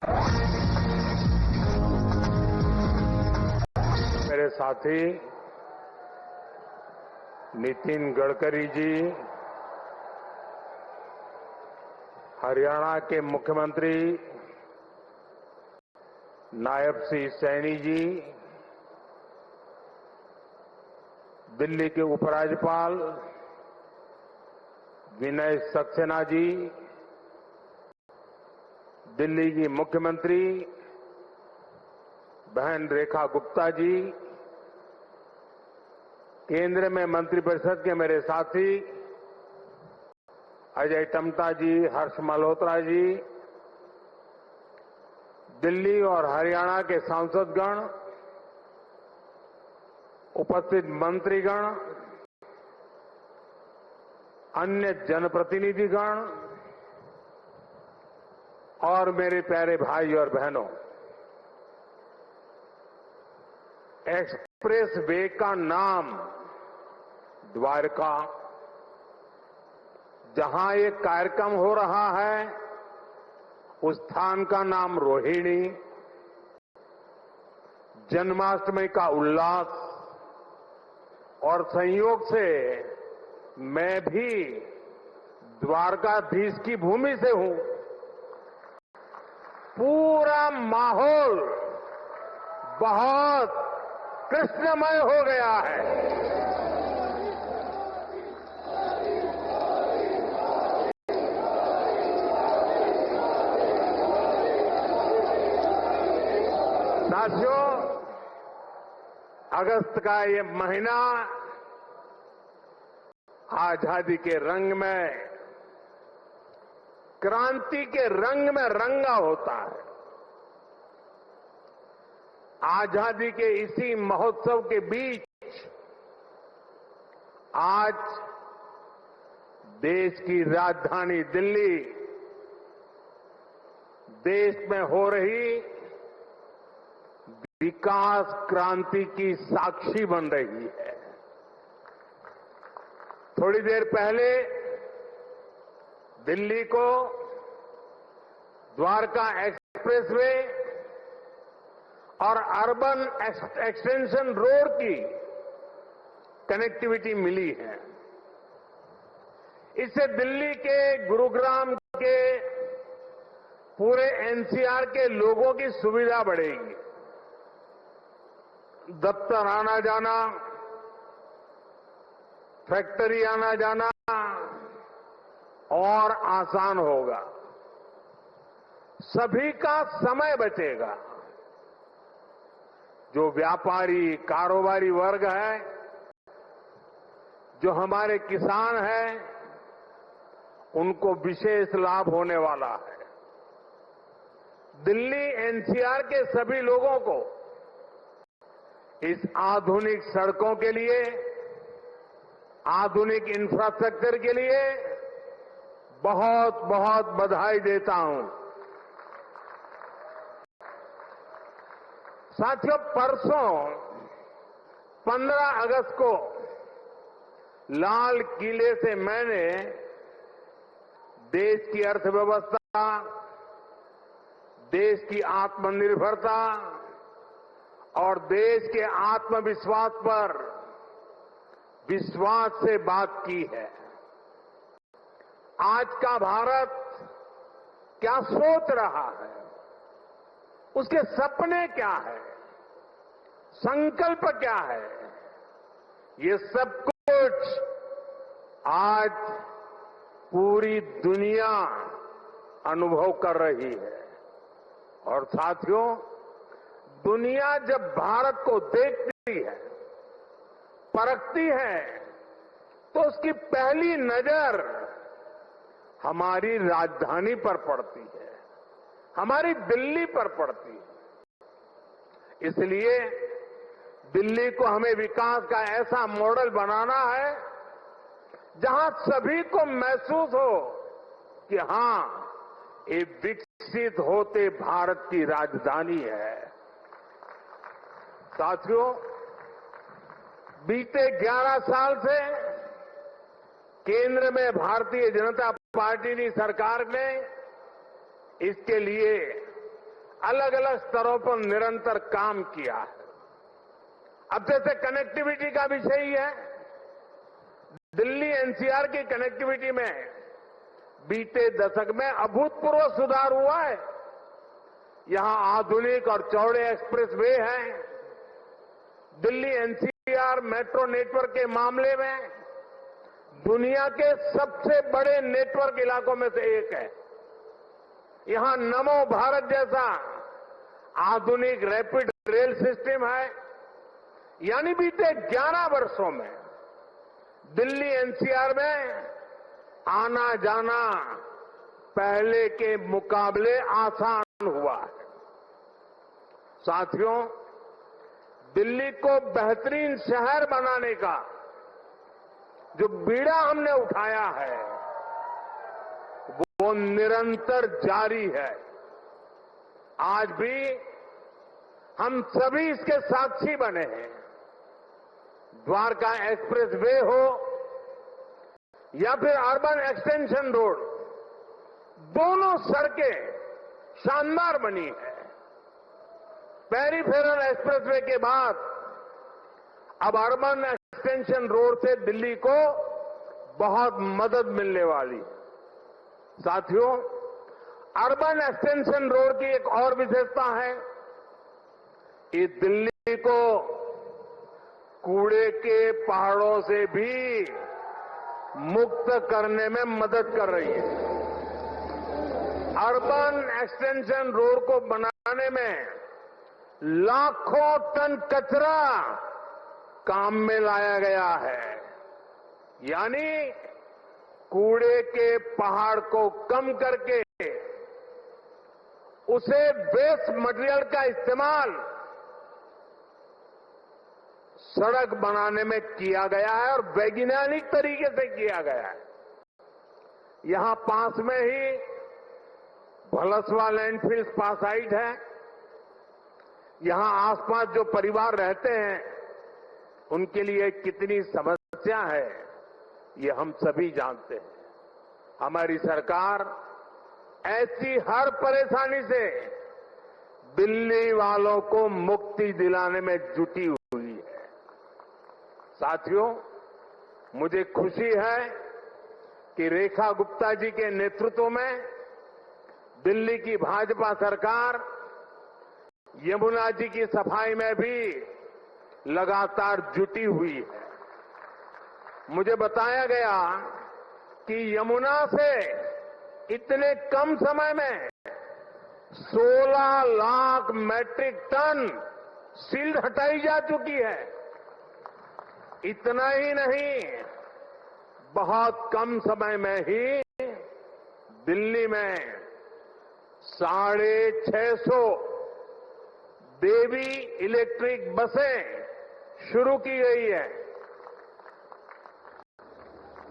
मेरे साथी नितिन गडकरी जी, हरियाणा के मुख्यमंत्री नायब सिंह सैनी जी, दिल्ली के उपराज्यपाल विनय सक्सेना जी, दिल्ली की मुख्यमंत्री बहन रेखा गुप्ता जी, केंद्र में मंत्रिपरिषद के मेरे साथी अजय टम्टा जी, हर्ष मल्होत्रा जी, दिल्ली और हरियाणा के सांसदगण, उपस्थित मंत्रीगण, अन्य जनप्रतिनिधिगण और मेरे प्यारे भाई और बहनों, एक्सप्रेस वे का नाम द्वारका, जहां ये कार्यक्रम हो रहा है उस स्थान का नाम रोहिणी, जन्माष्टमी का उल्लास और संयोग से मैं भी द्वारकाधीश की भूमि से हूं। पूरा माहौल बहुत कृष्णमय हो गया है। साथियों, अगस्त का ये महीना आजादी के रंग में, क्रांति के रंग में रंगा होता है। आजादी के इसी महोत्सव के बीच आज देश की राजधानी दिल्ली देश में हो रही विकास क्रांति की साक्षी बन रही है। थोड़ी देर पहले दिल्ली को द्वारका एक्सप्रेसवे और अर्बन एक्सटेंशन रोड की कनेक्टिविटी मिली है। इससे दिल्ली के, गुरुग्राम के, पूरे एनसीआर के लोगों की सुविधा बढ़ेगी। दफ्तर आना जाना, फैक्ट्री आना जाना और आसान होगा। सभी का समय बचेगा। जो व्यापारी, कारोबारी वर्ग है, जो हमारे किसान हैं, उनको विशेष लाभ होने वाला है। दिल्ली एनसीआर के सभी लोगों को इस आधुनिक सड़कों के लिए, आधुनिक इंफ्रास्ट्रक्चर के लिए बहुत बहुत बधाई देता हूं। साथियों, परसों 15 अगस्त को लाल किले से मैंने देश की अर्थव्यवस्था, देश की आत्मनिर्भरता और देश के आत्मविश्वास पर विश्वास से बात की है। आज का भारत क्या सोच रहा है, उसके सपने क्या है, संकल्प क्या है, ये सब कुछ आज पूरी दुनिया अनुभव कर रही है। और साथियों, दुनिया जब भारत को देखती है, परखती है, तो उसकी पहली नजर हमारी राजधानी पर पड़ती है, हमारी दिल्ली पर पड़ती है। इसलिए दिल्ली को हमें विकास का ऐसा मॉडल बनाना है जहां सभी को महसूस हो कि हां, ये विकसित होते भारत की राजधानी है। साथियों, बीते 11 साल से केंद्र में भारतीय जनता पार्टी की सरकार ने इसके लिए अलग अलग स्तरों पर निरंतर काम किया है। अब जैसे कनेक्टिविटी का विषय ही है, दिल्ली एनसीआर की कनेक्टिविटी में बीते दशक में अभूतपूर्व सुधार हुआ है। यहां आधुनिक और चौड़े एक्सप्रेसवे हैं। दिल्ली एनसीआर मेट्रो नेटवर्क के मामले में दुनिया के सबसे बड़े नेटवर्क इलाकों में से एक है। यहां नमो भारत जैसा आधुनिक रैपिड रेल सिस्टम है। यानी बीते 11 वर्षों में दिल्ली एनसीआर में आना जाना पहले के मुकाबले आसान हुआ है। साथियों, दिल्ली को बेहतरीन शहर बनाने का जो बीड़ा हमने उठाया है वो निरंतर जारी है। आज भी हम सभी इसके साक्षी बने हैं। द्वारका एक्सप्रेस वे हो या फिर अर्बन एक्सटेंशन रोड, दोनों सड़कें शानदार बनी है। पेरिफेरल एक्सप्रेसवे के बाद अब अर्बन एक्सटेंशन रोड से दिल्ली को बहुत मदद मिलने वाली है। साथियों, अर्बन एक्सटेंशन रोड की एक और विशेषता है, ये दिल्ली को कूड़े के पहाड़ों से भी मुक्त करने में मदद कर रही है। अर्बन एक्सटेंशन रोड को बनाने में लाखों टन कचरा काम में लाया गया है। यानी कूड़े के पहाड़ को कम करके उसे वेस्ट मटेरियल का इस्तेमाल सड़क बनाने में किया गया है और वैज्ञानिक तरीके से किया गया है। यहां पास में ही भलसवा लैंडफिल स्पा साइट है। यहां आसपास जो परिवार रहते हैं उनके लिए कितनी समस्या है ये हम सभी जानते हैं। हमारी सरकार ऐसी हर परेशानी से दिल्ली वालों को मुक्ति दिलाने में जुटी हुई है। साथियों, मुझे खुशी है कि रेखा गुप्ता जी के नेतृत्व में दिल्ली की भाजपा सरकार यमुना जी की सफाई में भी लगातार जुटी हुई है। मुझे बताया गया कि यमुना से इतने कम समय में 16 लाख मैट्रिक टन सील्ड हटाई जा चुकी है। इतना ही नहीं, बहुत कम समय में ही दिल्ली में 650 देवी इलेक्ट्रिक बसें शुरू की गई है।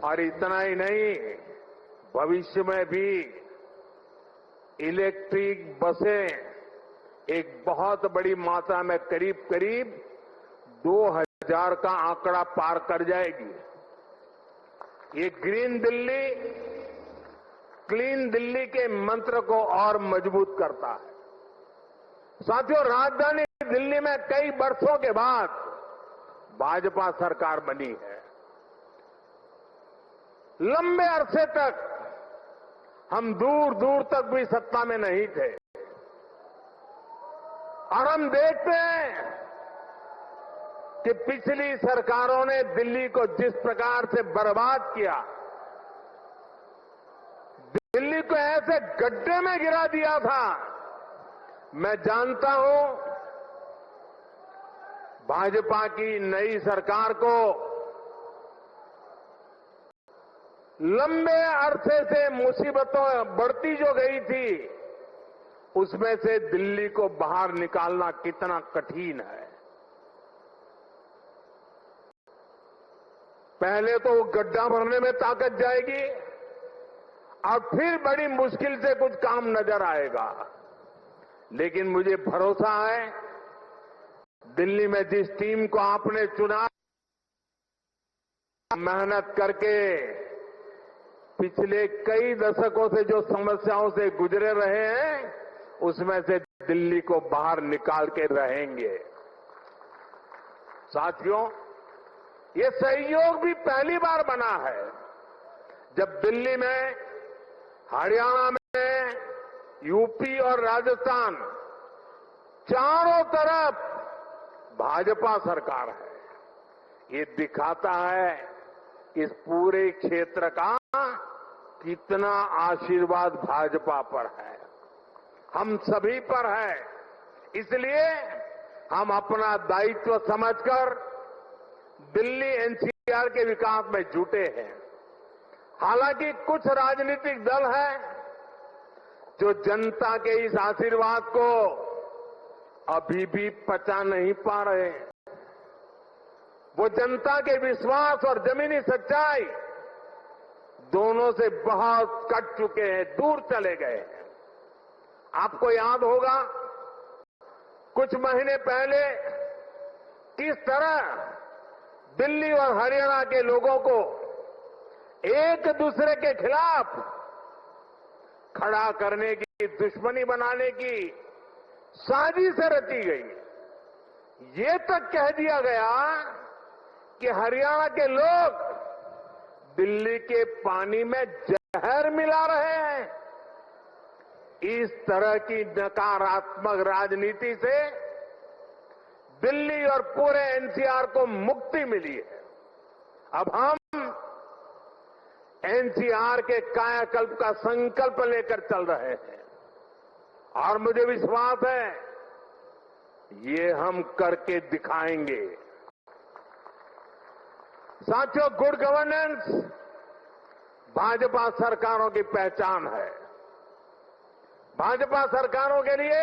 और इतना ही नहीं, भविष्य में भी इलेक्ट्रिक बसें एक बहुत बड़ी मात्रा में करीब करीब 2000 का आंकड़ा पार कर जाएगी। ये ग्रीन दिल्ली, क्लीन दिल्ली के मंत्र को और मजबूत करता है। साथियों, राजधानी दिल्ली में कई वर्षों के बाद भाजपा सरकार बनी है। लंबे अरसे तक हम दूर दूर तक भी सत्ता में नहीं थे और हम देखते हैं कि पिछली सरकारों ने दिल्ली को जिस प्रकार से बर्बाद किया, दिल्ली को ऐसे गड्ढे में गिरा दिया था। मैं जानता हूं भाजपा की नई सरकार को लंबे अरसे से मुसीबतों बढ़ती जो गई थी उसमें से दिल्ली को बाहर निकालना कितना कठिन है। पहले तो वो गड्ढा भरने में ताकत जाएगी और फिर बड़ी मुश्किल से कुछ काम नजर आएगा। लेकिन मुझे भरोसा है दिल्ली में जिस टीम को आपने चुना, मेहनत करके पिछले कई दशकों से जो समस्याओं से गुजरे रहे हैं उसमें से दिल्ली को बाहर निकाल के रहेंगे। साथियों, ये सहयोग भी पहली बार बना है जब दिल्ली में, हरियाणा में, यूपी और राजस्थान चारों तरफ भाजपा सरकार है। ये दिखाता है इस पूरे क्षेत्र का कितना आशीर्वाद भाजपा पर है, हम सभी पर है। इसलिए हम अपना दायित्व समझकर दिल्ली एनसीआर के विकास में जुटे हैं। हालांकि कुछ राजनीतिक दल हैं जो जनता के इस आशीर्वाद को अभी भी पचा नहीं पा रहे हैं। वो जनता के विश्वास और जमीनी सच्चाई दोनों से बहुत कट चुके हैं, दूर चले गए हैं। आपको याद होगा कुछ महीने पहले किस तरह दिल्ली और हरियाणा के लोगों को एक दूसरे के खिलाफ खड़ा करने की, दुश्मनी बनाने की साजिश रची गई। ये तक कह दिया गया कि हरियाणा के लोग दिल्ली के पानी में जहर मिला रहे हैं। इस तरह की नकारात्मक राजनीति से दिल्ली और पूरे एनसीआर को मुक्ति मिली है। अब हम एनसीआर के कायाकल्प का संकल्प लेकर चल रहे हैं और मुझे विश्वास है ये हम करके दिखाएंगे। साथियों, गुड गवर्नेंस भाजपा सरकारों की पहचान है। भाजपा सरकारों के लिए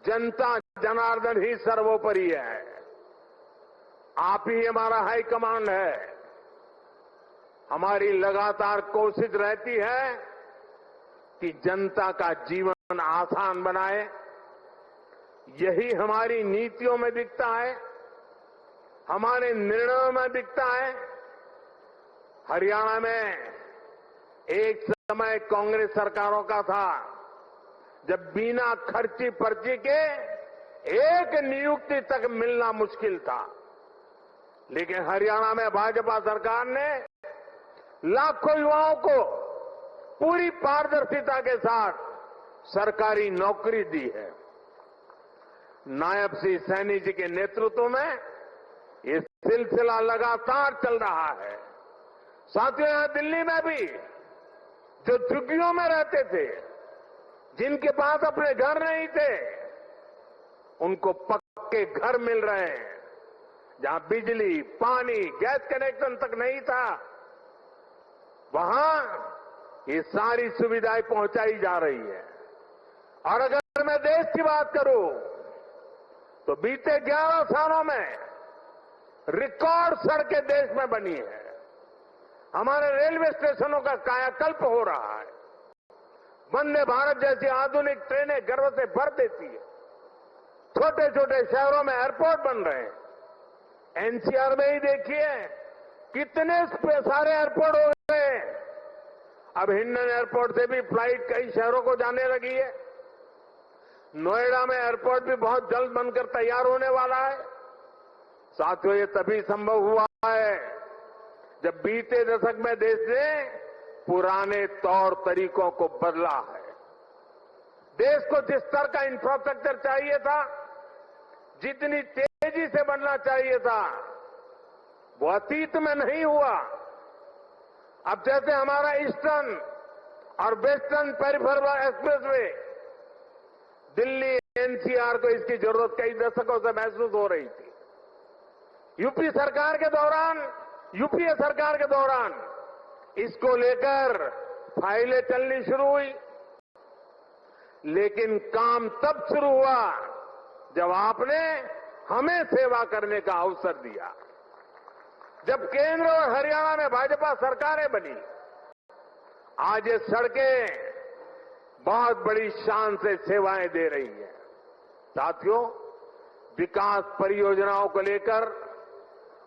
जनता जनार्दन ही सर्वोपरि है। आप ही हमारा हाईकमांड है। हमारी लगातार कोशिश रहती है कि जनता का जीवन आसान बनाए। यही हमारी नीतियों में दिखता है, हमारे निर्णयों में दिखता है। हरियाणा में एक समय कांग्रेस सरकारों का था जब बिना खर्ची पर्ची के एक नियुक्ति तक मिलना मुश्किल था, लेकिन हरियाणा में भाजपा सरकार ने लाखों युवाओं को पूरी पारदर्शिता के साथ सरकारी नौकरी दी है। नायब श्री सैनी जी के नेतृत्व में ये सिलसिला लगातार चल रहा है। साथियों, यहां दिल्ली में भी जो झुग्गियों में रहते थे, जिनके पास अपने घर नहीं थे, उनको पक्के घर मिल रहे हैं। जहां बिजली, पानी, गैस कनेक्शन तक नहीं था, वहां ये सारी सुविधाएं पहुंचाई जा रही है। और अगर मैं देश की बात करूं तो बीते 11 सालों में रिकॉर्ड सड़कें देश में बनी है। हमारे रेलवे स्टेशनों का कायाकल्प हो रहा है। वंदे भारत जैसी आधुनिक ट्रेनें गर्व से भर देती है। छोटे छोटे शहरों में एयरपोर्ट बन रहे हैं। एनसीआर में ही देखिए कितने सारे एयरपोर्ट हो गए। अब हिंडन एयरपोर्ट से भी फ्लाइट कई शहरों को जाने लगी है। नोएडा में एयरपोर्ट भी बहुत जल्द बनकर तैयार होने वाला है। साथियों, ये तभी संभव हुआ है जब बीते दशक में देश ने पुराने तौर तरीकों को बदला है। देश को जिस स्तर का इंफ्रास्ट्रक्चर चाहिए था, जितनी तेजी से बनना चाहिए था, वो अतीत में नहीं हुआ। अब जैसे हमारा ईस्टर्न और western peripheral expressway, Delhi NCR को इसकी जरूरत कई दशकों से महसूस हो रही थी। यूपीए सरकार के दौरान इसको लेकर फाइलें चलनी शुरू हुई, लेकिन काम तब शुरू हुआ जब आपने हमें सेवा करने का अवसर दिया। जब केंद्र और हरियाणा में भाजपा सरकारें बनी, आज ये सड़कें बहुत बड़ी शान से सेवाएं दे रही है। साथियों, विकास परियोजनाओं को लेकर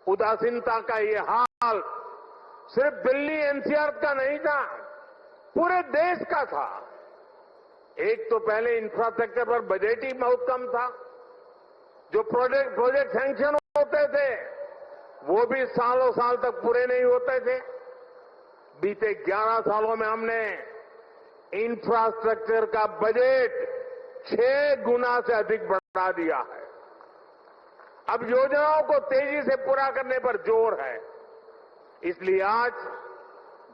उदासीनता का ये हाल सिर्फ दिल्ली एनसीआर का नहीं था, पूरे देश का था। एक तो पहले इंफ्रास्ट्रक्चर पर बजट ही बहुत कम था। जो प्रोजेक्ट सैंक्शन होते थे वो भी सालों साल तक पूरे नहीं होते थे। बीते 11 सालों में हमने इंफ्रास्ट्रक्चर का बजट 6 गुना से अधिक बढ़ा दिया है। अब योजनाओं को तेजी से पूरा करने पर जोर है। इसलिए आज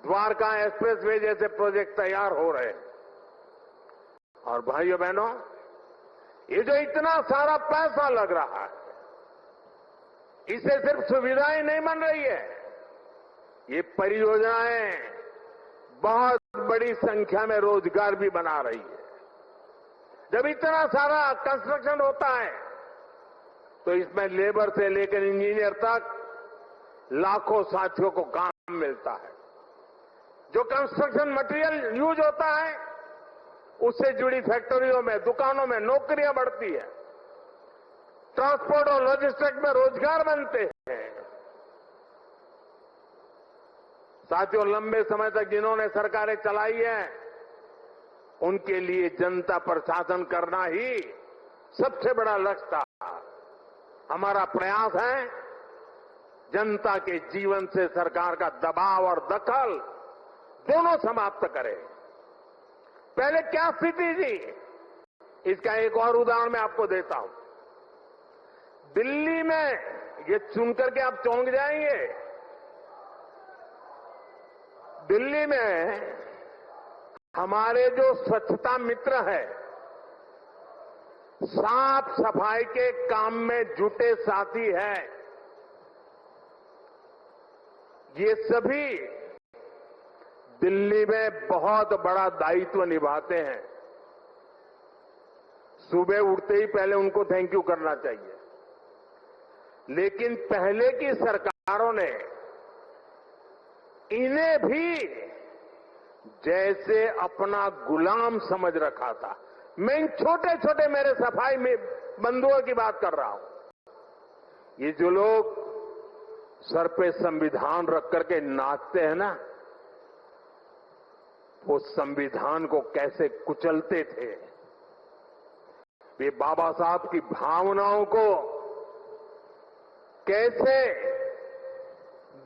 द्वारका एक्सप्रेसवे जैसे प्रोजेक्ट तैयार हो रहे हैं। और भाइयों बहनों, ये जो इतना सारा पैसा लग रहा है, इससे सिर्फ सुविधाएं नहीं बन रही है, ये परियोजनाएं बहुत बड़ी संख्या में रोजगार भी बना रही है। जब इतना सारा कंस्ट्रक्शन होता है तो इसमें लेबर से लेकर इंजीनियर तक लाखों साथियों को काम मिलता है। जो कंस्ट्रक्शन मटेरियल यूज होता है उससे जुड़ी फैक्ट्रियों में, दुकानों में नौकरियां बढ़ती है। ट्रांसपोर्ट और लॉजिस्टिक्स में रोजगार बनते हैं। साथियों, लंबे समय तक जिन्होंने सरकारें चलाई है उनके लिए जनता पर शासन करना ही सबसे बड़ा लक्ष्य था। हमारा प्रयास है जनता के जीवन से सरकार का दबाव और दखल दोनों समाप्त करें। पहले क्या स्थिति थी, इसका एक और उदाहरण मैं आपको देता हूं। दिल्ली में, ये सुनकर के आप चौंक जाएंगे, दिल्ली में हमारे जो स्वच्छता मित्र हैं, साफ सफाई के काम में जुटे साथी हैं, ये सभी दिल्ली में बहुत बड़ा दायित्व निभाते हैं। सुबह उठते ही पहले उनको थैंक यू करना चाहिए। लेकिन पहले की सरकारों ने इन्हें भी जैसे अपना गुलाम समझ रखा था। मैं इन छोटे छोटे मेरे सफाई में बंधुओं की बात कर रहा हूं। ये जो लोग सर पे संविधान रख करके नाचते हैं ना, वो संविधान को कैसे कुचलते थे, वे बाबा साहब की भावनाओं को कैसे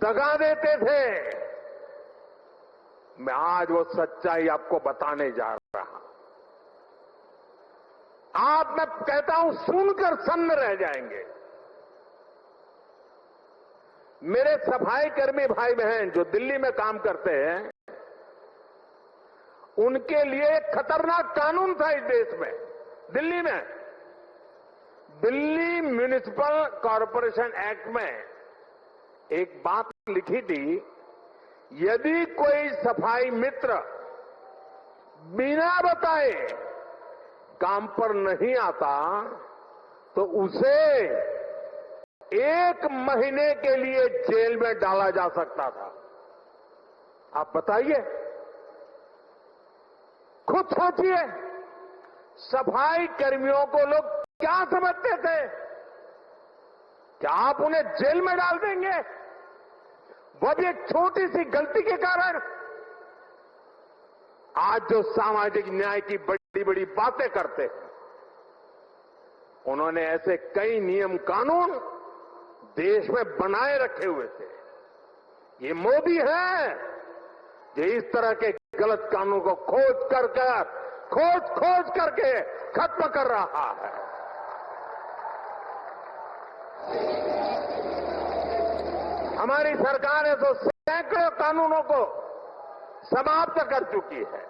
दगा देते थे, मैं आज वो सच्चाई आपको बताने जा रहा। आप, मैं कहता हूं, सुनकर सन्न रह जाएंगे। मेरे सफाई कर्मी भाई बहन जो दिल्ली में काम करते हैं, उनके लिए एक खतरनाक कानून था इस देश में। दिल्ली में दिल्ली म्युनिसिपल कॉरपोरेशन एक्ट में एक बात लिखी थी, यदि कोई सफाई मित्र बिना बताए काम पर नहीं आता तो उसे 1 महीने के लिए जेल में डाला जा सकता था। आप बताइए, खुद सोचिए, सफाई कर्मियों को लोग क्या समझते थे? क्या आप उन्हें जेल में डाल देंगे, वो भी एक छोटी सी गलती के कारण? आज जो सामाजिक न्याय की बड़ी बड़ी बातें करते हैं, उन्होंने ऐसे कई नियम कानून देश में बनाए रखे हुए थे। ये मोदी है जो इस तरह के गलत कानून को खोज करके खत्म कर रहा है। हमारी सरकार है तो सैकड़ों कानूनों को समाप्त कर चुकी है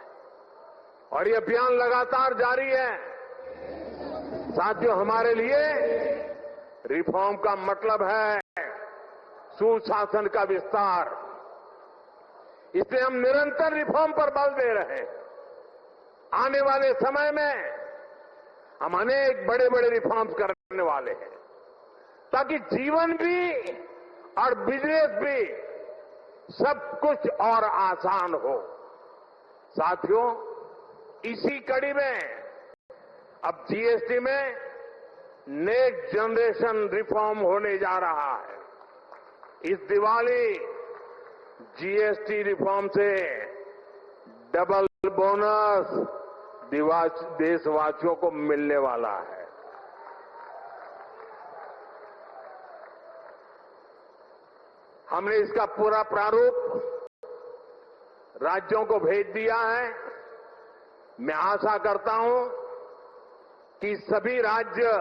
और ये अभियान लगातार जारी है। साथियों, हमारे लिए रिफॉर्म का मतलब है सुशासन का विस्तार। इसलिए हम निरंतर रिफॉर्म पर बल दे रहे हैं। आने वाले समय में हम अनेक बड़े बड़े रिफॉर्म्स करने वाले हैं ताकि जीवन भी और बिजनेस भी सब कुछ और आसान हो। साथियों, इसी कड़ी में अब जीएसटी में नेक्स्ट जनरेशन रिफॉर्म होने जा रहा है। इस दिवाली जीएसटी रिफॉर्म से डबल बोनस, देशवासियों को मिलने वाला है। हमने इसका पूरा प्रारूप राज्यों को भेज दिया है। मैं आशा करता हूं कि सभी राज्य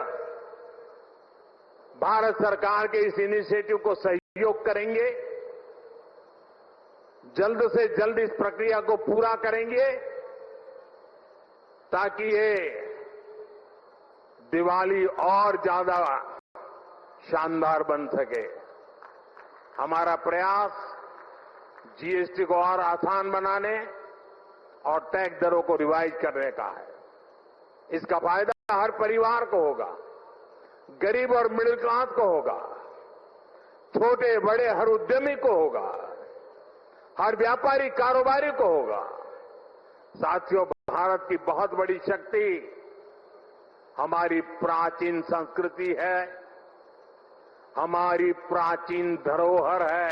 भारत सरकार के इस इनिशिएटिव को सहयोग करेंगे, जल्द से जल्द इस प्रक्रिया को पूरा करेंगे ताकि ये दिवाली और ज्यादा शानदार बन सके। हमारा प्रयास जीएसटी को और आसान बनाने और टैक्स दरों को रिवाइज करने का है। इसका फायदा हर परिवार को होगा, गरीब और मिडिल क्लास को होगा, छोटे बड़े हर उद्यमी को होगा, हर व्यापारी कारोबारी को होगा। साथियों, भारत की बहुत बड़ी शक्ति हमारी प्राचीन संस्कृति है, हमारी प्राचीन धरोहर है।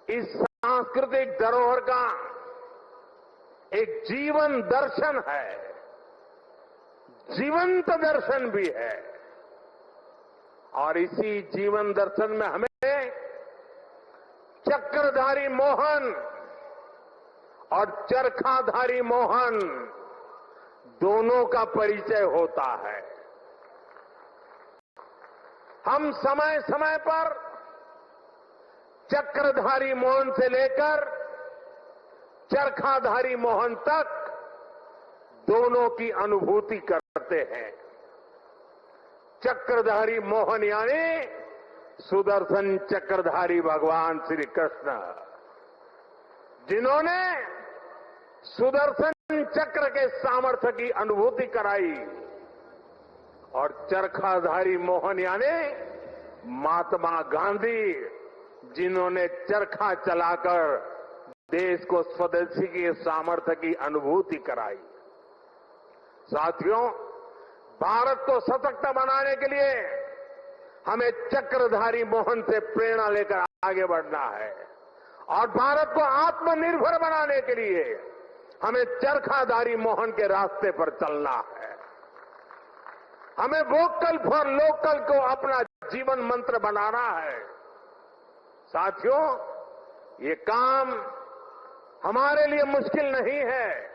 इस सांस्कृतिक धरोहर का एक जीवन दर्शन है, जीवंत दर्शन भी है। और इसी जीवन दर्शन में हमें चक्रधारी मोहन और चरखाधारी मोहन दोनों का परिचय होता है। हम समय समय पर चक्रधारी मोहन से लेकर चरखाधारी मोहन तक दोनों की अनुभूति करते हैं। चक्रधारी मोहन यानी सुदर्शन चक्रधारी भगवान श्री कृष्ण, जिन्होंने सुदर्शन चक्र के सामर्थ्य की अनुभूति कराई, और चरखाधारी मोहन यानी महात्मा गांधी, जिन्होंने चरखा चलाकर देश को स्वदेशी के सामर्थ्य की अनुभूति कराई। साथियों, भारत को सशक्त बनाने के लिए हमें चक्रधारी मोहन से प्रेरणा लेकर आगे बढ़ना है, और भारत को आत्मनिर्भर बनाने के लिए हमें चरखाधारी मोहन के रास्ते पर चलना है। हमें वोकल फॉर लोकल को अपना जीवन मंत्र बनाना है। साथियों, ये काम हमारे लिए मुश्किल नहीं है।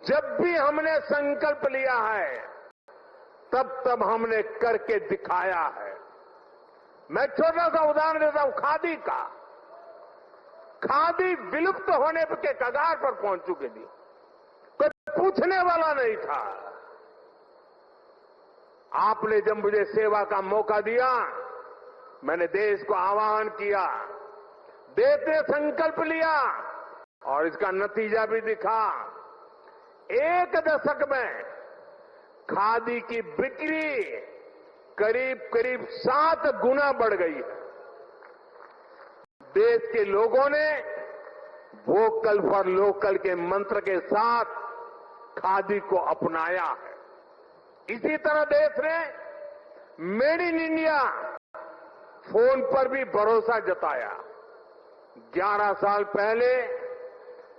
जब भी हमने संकल्प लिया है, तब हमने करके दिखाया है। मैं छोटा सा उदाहरण देता हूं, खादी का। खादी विलुप्त होने के कगार पर पहुंच चुकी थी, कोई पूछने वाला नहीं था। आपने जब मुझे सेवा का मौका दिया, मैंने देश को आह्वान किया, देश ने संकल्प लिया, और इसका नतीजा भी दिखा। एक दशक में खादी की बिक्री करीब करीब 7 गुना बढ़ गई है। देश के लोगों ने वोकल फॉर लोकल के मंत्र के साथ खादी को अपनाया है। इसी तरह देश ने मेड इन इंडिया फोन पर भी भरोसा जताया। 11 साल पहले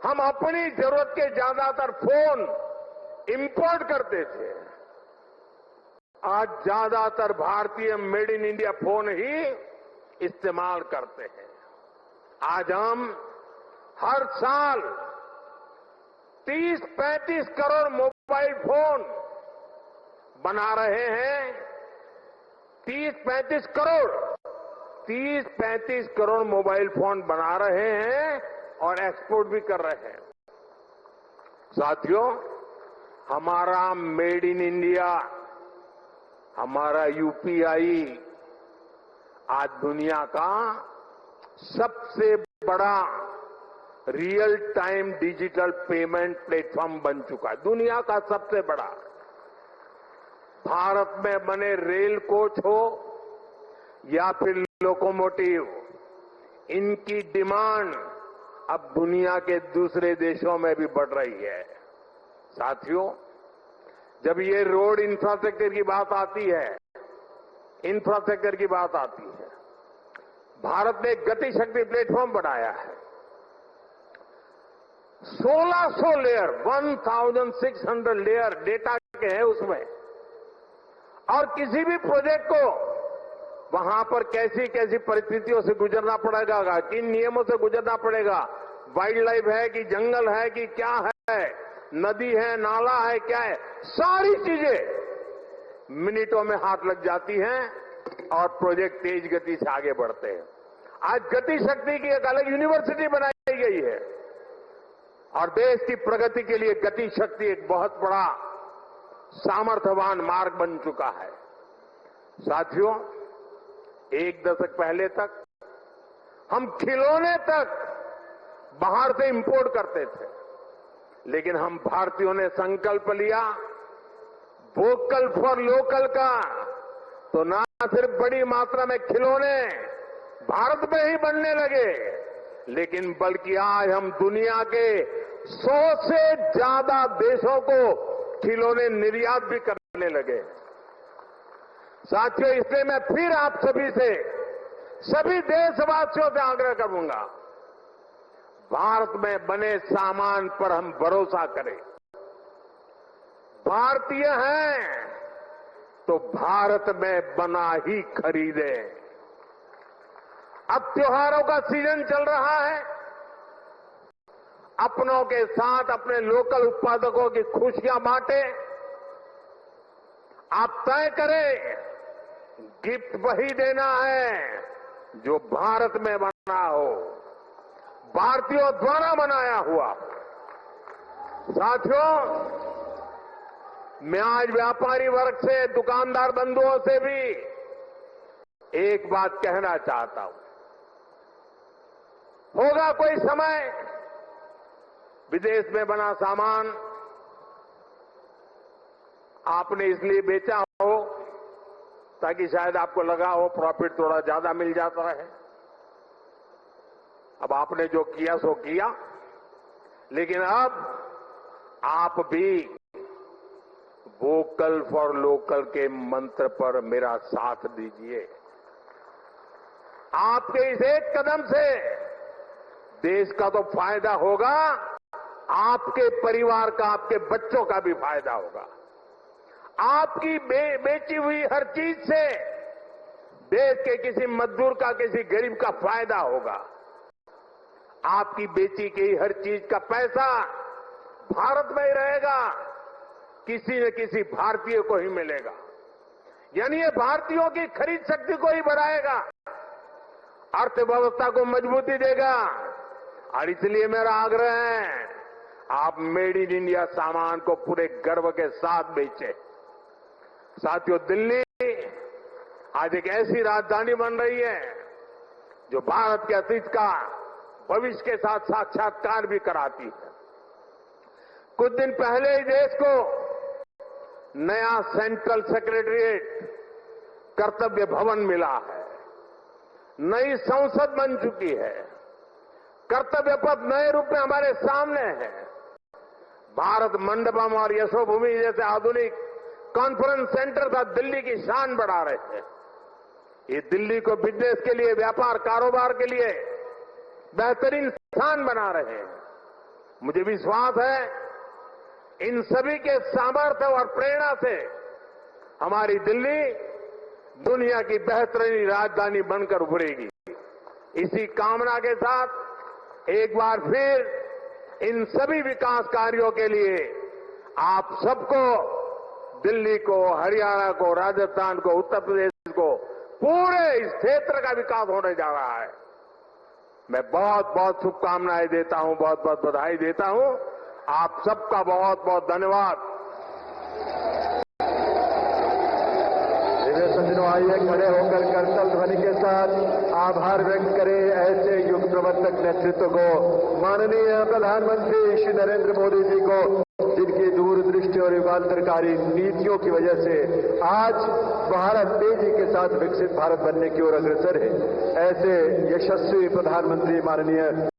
हम अपनी जरूरत के ज्यादातर फोन इंपोर्ट करते थे। आज ज्यादातर भारतीय मेड इन इंडिया फोन ही इस्तेमाल करते हैं। आज हम हर साल 30-35 करोड़ मोबाइल फोन बना रहे हैं। 30-35 करोड़ मोबाइल फोन बना रहे हैं और एक्सपोर्ट भी कर रहे हैं। साथियों, हमारा मेड इन इंडिया, हमारा यूपीआई आज दुनिया का सबसे बड़ा real time digital payment platform बन चुका है। दुनिया का सबसे बड़ा। भारत में बने रेल कोच हो या फिर लोकोमोटिव, इनकी डिमांड अब दुनिया के दूसरे देशों में भी बढ़ रही है। साथियों, जब ये रोड इंफ्रास्ट्रक्चर की बात आती है, भारत ने गति शक्ति प्लेटफॉर्म बनाया है। 1600 लेयर 1600 लेयर डेटा के हैं उसमें। और किसी भी प्रोजेक्ट को वहां पर कैसी कैसी परिस्थितियों से गुजरना पड़ेगा, किन नियमों से गुजरना पड़ेगा, वाइल्ड लाइफ है कि जंगल है कि क्या है, नदी है, नाला है, क्या है, सारी चीजें मिनटों में हाथ लग जाती हैं और प्रोजेक्ट तेज गति से आगे बढ़ते हैं। आज गति शक्ति की एक अलग यूनिवर्सिटी बनाई गई है और देश की प्रगति के लिए गति शक्ति एक बहुत बड़ा सामर्थ्यवान मार्ग बन चुका है। साथियों, एक दशक पहले तक हम खिलौने तक बाहर से इंपोर्ट करते थे, लेकिन हम भारतीयों ने संकल्प लिया वोकल फॉर लोकल का, तो ना सिर्फ बड़ी मात्रा में खिलौने भारत में ही बनने लगे, लेकिन बल्कि आज हम दुनिया के 100 से ज्यादा देशों को खिलौने निर्यात भी करने लगे। साथियों, इसलिए मैं फिर आप सभी से, सभी देशवासियों से आग्रह करूंगा, भारत में बने सामान पर हम भरोसा करें। भारतीय हैं तो भारत में बना ही खरीदें। अब त्योहारों का सीजन चल रहा है, अपनों के साथ अपने लोकल उत्पादकों की खुशियां बांटें। आप तय करें गिफ्ट वही देना है जो भारत में बना हो, भारतीयों द्वारा बनाया हुआ। साथियों, मैं आज व्यापारी वर्ग से, दुकानदार बंधुओं से भी एक बात कहना चाहता हूं। होगा कोई समय विदेश में बना सामान आपने इसलिए बेचा हो ताकि शायद आपको लगा हो प्रॉफिट थोड़ा ज्यादा मिल जाता है। अब आपने जो किया सो किया, लेकिन अब आप भी वोकल फॉर लोकल के मंत्र पर मेरा साथ दीजिए। आपके इस एक कदम से देश का तो फायदा होगा, आपके परिवार का, आपके बच्चों का भी फायदा होगा। आपकी बेची हुई हर चीज से देश के किसी मजदूर का, किसी गरीब का फायदा होगा। आपकी बेची गई हर चीज का पैसा भारत में ही रहेगा, किसी न किसी भारतीय को ही मिलेगा। यानी ये भारतीयों की खरीद शक्ति को ही बढ़ाएगा, अर्थव्यवस्था को मजबूती देगा। और इसलिए मेरा आग्रह है, आप मेड इन इंडिया सामान को पूरे गर्व के साथ बेचें। साथियों, दिल्ली आज एक ऐसी राजधानी बन रही है जो भारत के अतीत का भविष्य के साथ साक्षात्कार भी कराती है। कुछ दिन पहले ही देश को नया सेंट्रल सेक्रेटरिएट कर्तव्य भवन मिला है, नई संसद बन चुकी है, कर्तव्य पथ नए रूप में हमारे सामने है। भारत मंडपम और यशोभूमि जैसे आधुनिक कॉन्फ्रेंस सेंटर का दिल्ली की शान बढ़ा रहे हैं। ये दिल्ली को बिजनेस के लिए, व्यापार कारोबार के लिए बेहतरीन स्थान बना रहे हैं। मुझे विश्वास है इन सभी के सामर्थ्य और प्रेरणा से हमारी दिल्ली दुनिया की बेहतरीन राजधानी बनकर उभरेगी। इसी कामना के साथ एक बार फिर इन सभी विकास कार्यों के लिए आप सबको, दिल्ली को, हरियाणा को, राजस्थान को, उत्तर प्रदेश को, पूरे इस क्षेत्र का विकास होने जा रहा है। मैं बहुत बहुत शुभकामनाएं देता हूं, बहुत बहुत बधाई देता हूं। आप सबका बहुत बहुत धन्यवाद। सज्जनों, आइए खड़े होकर करतल ध्वनि के साथ आभार व्यक्त करें ऐसे युग प्रवर्तक नेतृत्व को, माननीय प्रधानमंत्री श्री नरेंद्र मोदी जी को, जिनकी दूरदृष्टि और युगांतरकारी नीतियों की वजह से आज भारत तेजी के साथ विकसित भारत बनने की ओर अग्रसर है। ऐसे यशस्वी प्रधानमंत्री माननीय